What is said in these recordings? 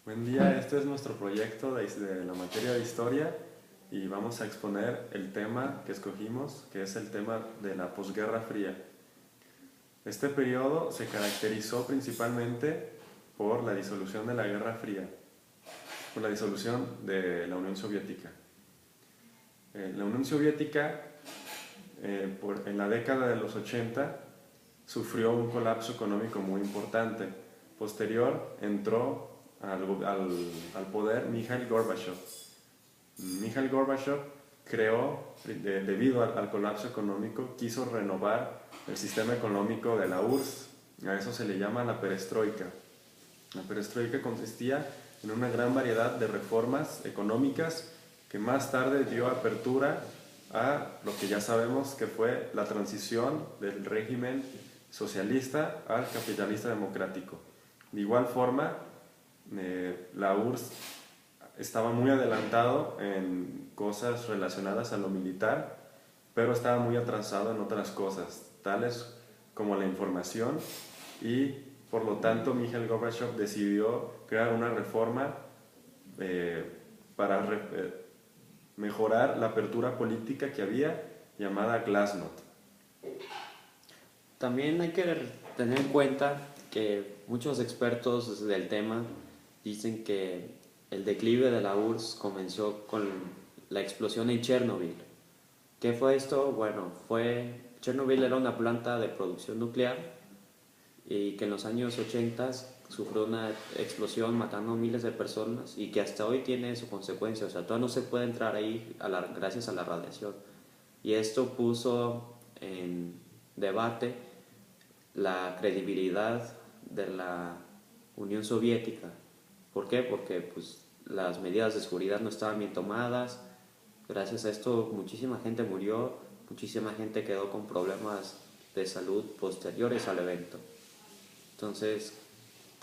Buen día, este es nuestro proyecto de la materia de historia y vamos a exponer el tema que escogimos, que es el tema de la posguerra fría. Este periodo se caracterizó principalmente por la disolución de la Guerra Fría, por la disolución de la Unión Soviética. La Unión Soviética, en la década de los 80, sufrió un colapso económico muy importante. Posterior entró al poder Mikhail Gorbachev. Mikhail Gorbachev creó, debido al colapso económico, quiso renovar el sistema económico de la URSS. A eso se le llama la perestroika. La perestroika consistía en una gran variedad de reformas económicas que más tarde dio apertura a lo que ya sabemos que fue la transición del régimen socialista al capitalista democrático. De igual forma, la URSS estaba muy adelantado en cosas relacionadas a lo militar, pero estaba muy atrasado en otras cosas, tales como la información, y por lo tanto Mikhail Gorbachev decidió crear una reforma para mejorar la apertura política que había, llamada Glasnost. También hay que tener en cuenta que muchos expertos del tema dicen que el declive de la URSS comenzó con la explosión en Chernobyl. ¿Qué fue esto? Bueno, Chernobyl era una planta de producción nuclear y que en los años 80 sufrió una explosión matando miles de personas y que hasta hoy tiene su consecuencia. O sea, todavía no se puede entrar ahí gracias a la radiación. Y esto puso en debate la credibilidad de la Unión Soviética. ¿Por qué? Porque pues, las medidas de seguridad no estaban bien tomadas. Gracias a esto muchísima gente murió, muchísima gente quedó con problemas de salud posteriores al evento. Entonces,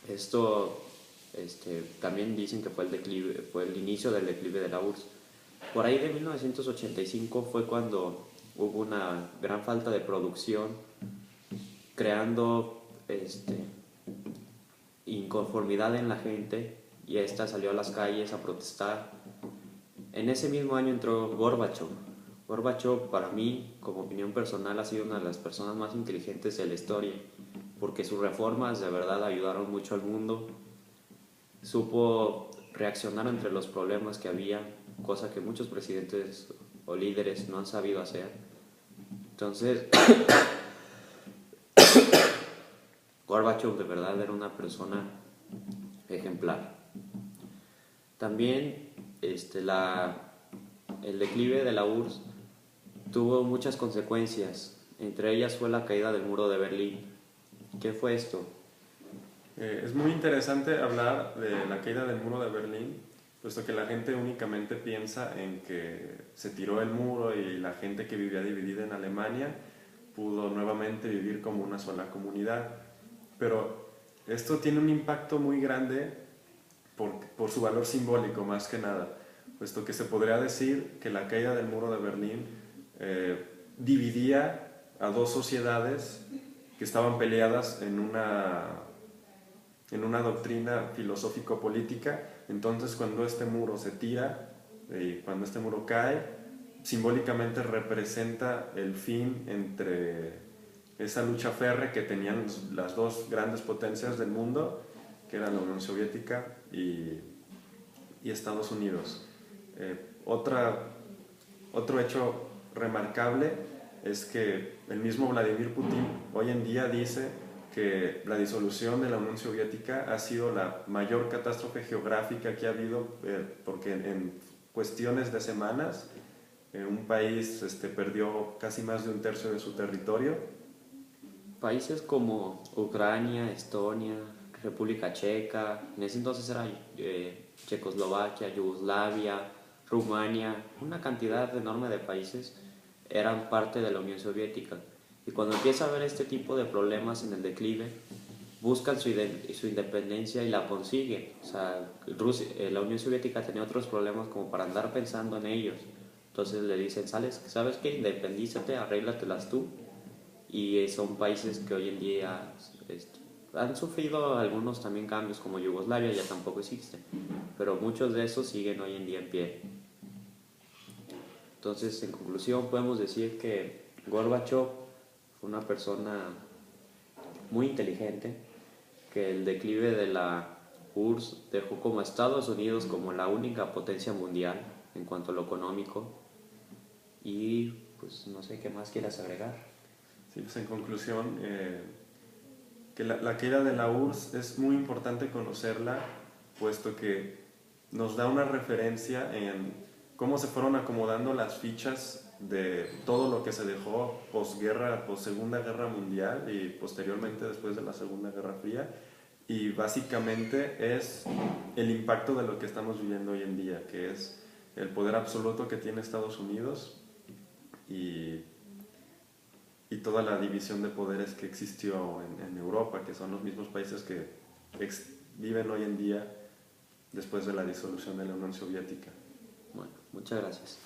esto también dicen que fue el inicio del declive de la URSS. Por ahí de 1985 fue cuando hubo una gran falta de producción, creando inconformidad en la gente, y esta salió a las calles a protestar. En ese mismo año entró Gorbachev. Gorbachev, para mí, como opinión personal, ha sido una de las personas más inteligentes de la historia, porque sus reformas de verdad ayudaron mucho al mundo. Supo reaccionar entre los problemas que había, cosa que muchos presidentes o líderes no han sabido hacer. Entonces, Gorbachev de verdad era una persona ejemplar. También el declive de la URSS tuvo muchas consecuencias. Entre ellas fue la caída del muro de Berlín. ¿Qué fue esto? Es muy interesante hablar de la caída del muro de Berlín, puesto que la gente únicamente piensa en que se tiró el muro y la gente que vivía dividida en Alemania pudo nuevamente vivir como una sola comunidad. Pero esto tiene un impacto muy grande por su valor simbólico, más que nada, puesto que se podría decir que la caída del muro de Berlín dividía a dos sociedades que estaban peleadas en una doctrina filosófico-política. Entonces, cuando este muro se tira, cuando este muro cae, simbólicamente representa el fin entre esa lucha férrea que tenían las dos grandes potencias del mundo, que eran la Unión Soviética y Estados Unidos. Otro hecho remarcable es que el mismo Vladimir Putin hoy en día dice que la disolución de la Unión Soviética ha sido la mayor catástrofe geográfica que ha habido, porque en cuestiones de semanas un país perdió casi más de un tercio de su territorio. Países como Ucrania, Estonia, República Checa, en ese entonces era Checoslovaquia, Yugoslavia, Rumania, una cantidad enorme de países eran parte de la Unión Soviética. Y cuando empieza a haber este tipo de problemas en el declive, buscan su independencia y la consiguen. O sea, la Unión Soviética tenía otros problemas como para andar pensando en ellos. Entonces le dicen, ¿sabes qué? Independízate, arréglatelas tú. Y son países que hoy en día han sufrido algunos también cambios, como Yugoslavia ya tampoco existe, pero muchos de esos siguen hoy en día en pie. Entonces, en conclusión, podemos decir que Gorbachev fue una persona muy inteligente, que el declive de la URSS dejó como a Estados Unidos como la única potencia mundial en cuanto a lo económico. Y pues no sé qué más quieras agregar. Sí, pues en conclusión, que la caída de la URSS es muy importante conocerla, puesto que nos da una referencia en cómo se fueron acomodando las fichas de todo lo que se dejó posguerra, post Segunda Guerra Mundial y posteriormente después de la Segunda Guerra Fría. Y básicamente es el impacto de lo que estamos viviendo hoy en día, que es el poder absoluto que tiene Estados Unidos y toda la división de poderes que existió en Europa, que son los mismos países que viven hoy en día después de la disolución de la Unión Soviética. Bueno, muchas gracias.